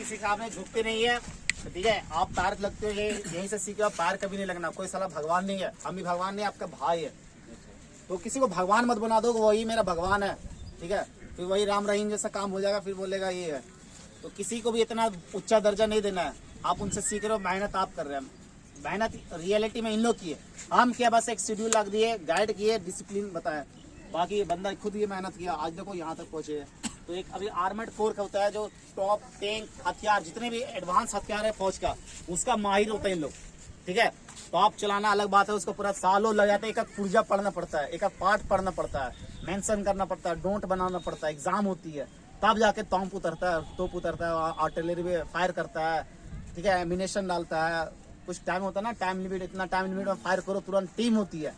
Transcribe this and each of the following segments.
किसी का आपने झुकते नहीं है, ठीक है। आप पैर लगते हो, यहीं से सीखे, पैर कभी नहीं लगना। कोई साला भगवान नहीं है, हम भी भगवान नहीं, आपका भाई है। तो किसी को भगवान मत बना दो, वही मेरा भगवान है, ठीक है। फिर वही राम रहीम जैसा काम हो जाएगा, फिर बोलेगा ये है। तो किसी को भी इतना ऊंचा दर्जा नहीं देना है। आप उनसे सीख रहे हो, मेहनत आप कर रहे हैं। मेहनत रियलिटी में इन लोग की है, हम क्या बस एक शेड्यूल रख दिए, गाइड किए, डिसिप्लिन बताया। बाकी बंदा खुद ये मेहनत किया, आज देखो यहाँ तक पहुंचे। तो एक अभी आर्मर्ड कोर का होता है, जो टॉप टैंक हथियार जितने भी एडवांस हथियार है फौज का, उसका माहिर होता है इन लोग, ठीक है। तो आप चलाना अलग बात है, उसको पूरा सालों लग जाता है। एक एक पुर्जा पढ़ना पड़ता है, एक एक पार्ट पढ़ना पड़ता है, मेंशन करना पड़ता है, डोंट बनाना पड़ता है, एग्जाम होती है, तब जाके तोप उतरता है, आर्टिलरी में फायर करता है, ठीक है। एमिनेशन डालता है, कुछ टाइम होता है ना, टाइम लिमिट, इतना टाइम लिमिट में फायर करो, तुरंत टीम होती है।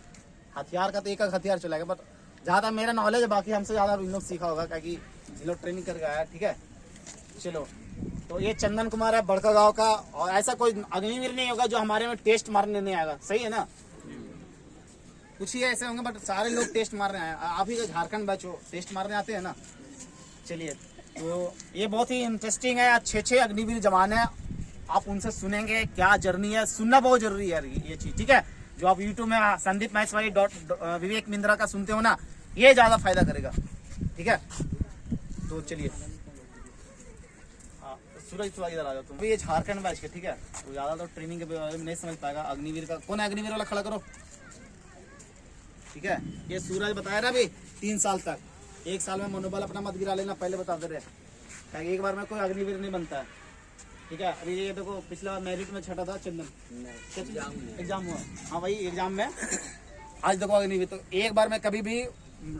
हथियार का तो एक एक हथियार चलाएगा, बट ज़्यादा मेरा नॉलेज है, बाकी हमसे ज़्यादा इन लोग सीखा होगा, क्योंकि ये लोग ट्रेनिंग करके आया है, ठीक है। चलो, तो ये चंदन कुमार है बड़का गांव का, और ऐसा कोई अग्निवीर नहीं होगा जो हमारे में टेस्ट मारने नहीं आएगा, सही है ना। कुछ ही ऐसे होंगे, बट सारे लोग टेस्ट मारने आए। आप ही तो झारखंड बैच हो, टेस्ट मारने आते हैं ना। चलिए, तो ये बहुत ही इंटरेस्टिंग है। 6 अग्निवीर जवान है, आप उनसे सुनेंगे क्या जर्नी है, सुनना बहुत जरूरी है ये चीज, ठीक है। जो आप यूट्यूब में संदीप महेश्वरी विवेक मिंद्रा का सुनते हो ना, ये ज्यादा फायदा करेगा, ठीक है। तो चलिए, सूरज थोड़ा इधर आ जाओ तुम। ये झारखंड बैच के, ठीक है। तो ज्यादा तो ट्रेनिंग के बारे में नहीं समझ पाएगा। अग्निवीर का कौन है, अग्निवीर वाला खड़ा करो, ठीक है। ये सूरज बताया ना अभी 3 साल तक, 1 साल में मनोबल अपना मत गिरा लेना, पहले बता दे रहे। एक बार में कोई अग्निवीर नहीं बनता है, ठीक है। अभी ये देखो, पिछला मेरिट में छठा था चंदन, एग्जाम हुआ, हाँ भाई एग्जाम में। आज देखो अग्निवीर, तो एक बार में कभी भी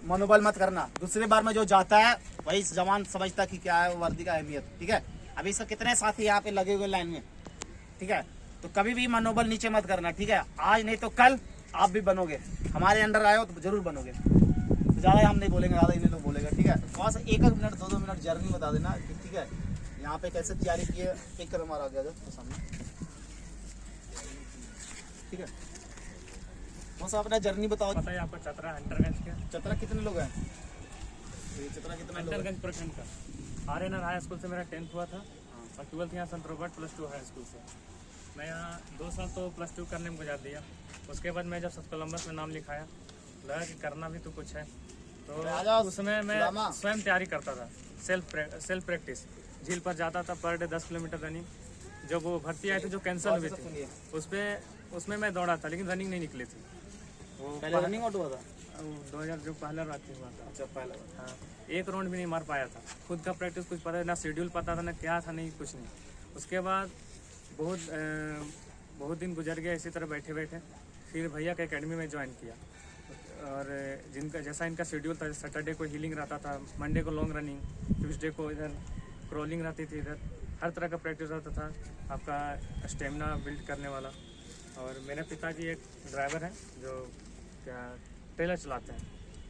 मनोबल मत करना। दूसरे बार में जो जाता है वही जवान समझता कि क्या है वर्दी का अहमियत, ठीक है। अभी इसका कितने साथी यहाँ पे लगे हुए लाइन में, ठीक है। तो कभी भी मनोबल नीचे मत करना, ठीक है। आज नहीं तो कल आप भी बनोगे, हमारे अंडर आए हो तो जरूर बनोगे। तो ज़्यादा हम नहीं बोलेंगे, ज़्यादा इन्हें लोग बोलेगा, ठीक है। थोड़ा सा 1-1 मिनट 2-2 मिनट जर्नी बता देना, ठीक है। यहाँ पे कैसे तैयारी की है, एक कदम आ गया तो सामने, ठीक है। कौन सा अपना जर्नी बताओ। पता है आपको चतरा हंटरगंज के? चतरा कितने लोग हैं? चतरा कितने लोग? हंटरगंज प्रखंड का आर्यनर हाई स्कूल से मेरा 10th हुआ था, और 12th यहाँ संत रॉबर्ट +2 हाई स्कूल से। मैं यहाँ 2 साल तो +2 करने में गुजार दिया। उसके बाद मैं जब सत कोलम्बस में नाम लिखाया, लगा कि करना भी तो कुछ है। तो उस समय मैं स्वयं तैयारी करता था, सेल्फ प्रैक्टिस। झील पर जाता था, पर डे 10 किलोमीटर रनिंग। जब वो भर्ती आई थी जो कैंसिल हुई थी, उसमें मैं दौड़ा था, लेकिन रनिंग नहीं निकली थी। वो पहले रनिंग आउट हुआ था 2000 जो पहला रात्रि हुआ था। अच्छा, पहला, हाँ, 1 राउंड भी नहीं मार पाया था। खुद का प्रैक्टिस कुछ पता ना, शेड्यूल पता था ना, क्या था, नहीं कुछ नहीं। उसके बाद बहुत दिन गुजर गया इसी तरह बैठे बैठे। फिर भैया के एकेडमी में ज्वाइन किया, और जिनका जैसा इनका शेड्यूल था, सैटरडे को हीलिंग रहता था, मंडे को लॉन्ग रनिंग, ट्यूसडे को इधर क्रॉलिंग रहती थी, इधर हर तरह का प्रैक्टिस रहता था आपका स्टेमिना बिल्ड करने वाला। और मेरे पिताजी एक ड्राइवर हैं जो क्या ट्रेलर चलाते हैं,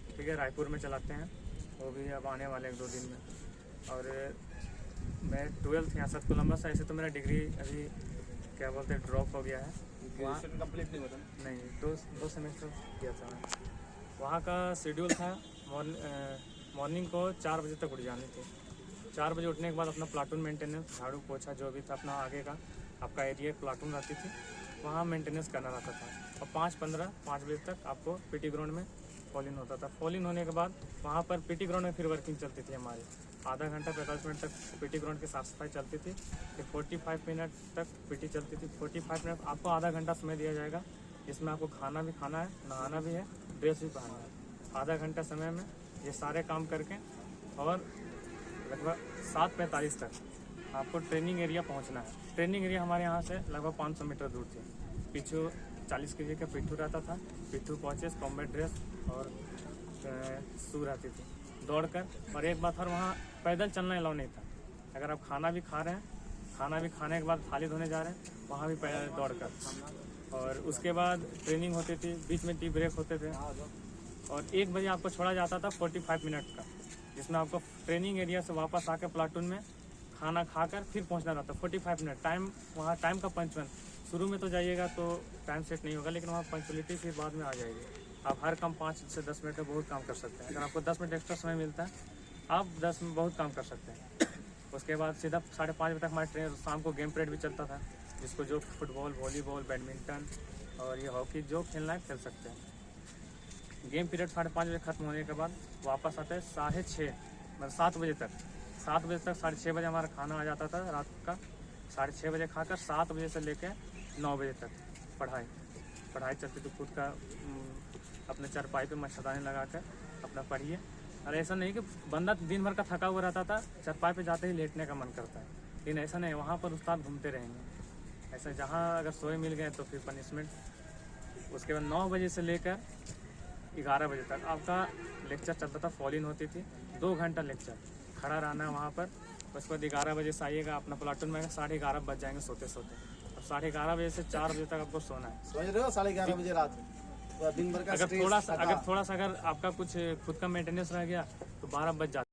ठीक है, रायपुर में चलाते हैं। वो भी अब आने वाले 1-2 दिन में। और मैं 12th यहाँ सत कोलम्बस से, ऐसे तो मेरा डिग्री अभी क्या बोलते हैं ड्रॉप हो गया है। ग्रेजुएशन कंप्लीट नहीं हुआ? नहीं, 2 सेमेस्टर किया था मैं। वहाँ का शेड्यूल था मॉर्निंग को 4 बजे तक उठ जाने थे। 4 बजे उठने के बाद अपना प्लाटून मेंटेनेंस, झाड़ू पोछा जो भी था अपना आगे का आपका एरिया प्लाटून रहती थी, वहाँ मेंटेनेंस करना रहता था। और 5 बजे तक आपको पीटी ग्राउंड में फॉल इन होता था। फॉल इन होने के बाद वहाँ पर पीटी ग्राउंड में फिर वर्किंग चलती थी हमारी। आधा घंटा 45 मिनट तक पीटी ग्राउंड की साफ सफाई चलती थी। फिर 45 मिनट तक पीटी चलती थी। 45 मिनट आपको आधा घंटा समय दिया जाएगा, जिसमें आपको खाना भी खाना है, नहाना भी है, ड्रेस भी पहनना है। आधा घंटा समय में ये सारे काम करके, और लगभग 7:45 तक आपको ट्रेनिंग एरिया पहुंचना है। ट्रेनिंग एरिया हमारे यहाँ से लगभग 500 मीटर दूर थी। पीछू 40 kg का पिट्ठू रहता था, पिट्ठू पॉचेस, कॉम्बैट ड्रेस और शू रहती थी। दौड़कर, और एक बात और, वहाँ पैदल चलना अलाउ नहीं था। अगर आप खाना भी खा रहे हैं, खाना भी खाने के बाद थाली धोने जा रहे हैं, वहाँ भी पैदल दौड़कर। और उसके बाद ट्रेनिंग होती थी, बीच में टी ब्रेक होते थे। और 1 बजे आपको छोड़ा जाता था 45 मिनट का, जिसमें आपको ट्रेनिंग एरिया से वापस आकर प्लाटून में खाना खाकर फिर पहुंचना रहता। 45 मिनट टाइम, वहाँ टाइम का पंचवन। शुरू में तो जाइएगा तो टाइम सेट नहीं होगा, लेकिन वहाँ पंक्चुअलिटी फिर बाद में आ जाएगी। आप हर काम 5 से 10 मिनट में बहुत काम कर सकते हैं। अगर आपको 10 मिनट एक्स्ट्रा समय मिलता है, आप 10 में बहुत काम कर सकते हैं। उसके बाद सीधा 5:30 बजे तक हमारे ट्रेन, शाम को गेम पीरियड भी चलता था, जिसको जो फुटबॉल, वॉलीबॉल, बैडमिंटन और ये हॉकी जो खेलना है खेल सकते हैं। गेम पीरियड 5:30 बजे खत्म होने के बाद वापस आते हैं 6:30 मतलब 7 बजे तक। 7 बजे तक 6:30 बजे हमारा खाना आ जाता था रात का। 6:30 बजे खाकर 7 बजे से लेकर 9 बजे तक पढ़ाई चलती थी। खुद का अपने चारपाई पे मच्छरदानी लगा कर अपना पढ़िए। और ऐसा नहीं कि बंदा दिन भर का थका हुआ रहता था, चारपाई पे जाते ही लेटने का मन करता है, लेकिन ऐसा नहीं, वहाँ पर उस्ताद घूमते रहेंगे। ऐसा जहाँ अगर सोए मिल गए तो फिर पनिशमेंट। उसके बाद 9 बजे से लेकर 11 बजे तक आपका लेक्चर चलता था, फॉलिन होती थी, 2 घंटा लेक्चर, खड़ा रहना है वहाँ पर। उसके बाद 11 बजे से आइएगा, अपना प्लाटून में 11:30 बज जाएंगे सोते सोते। अब 11:30 बजे से 4 बजे तक आपको सोना है। समझ रहे हो? 11:30 बजे रात तो दिन भर का अगर थोड़ा सा अगर आपका कुछ खुद का मेंटेनेंस रह गया तो 12 बज जाता है।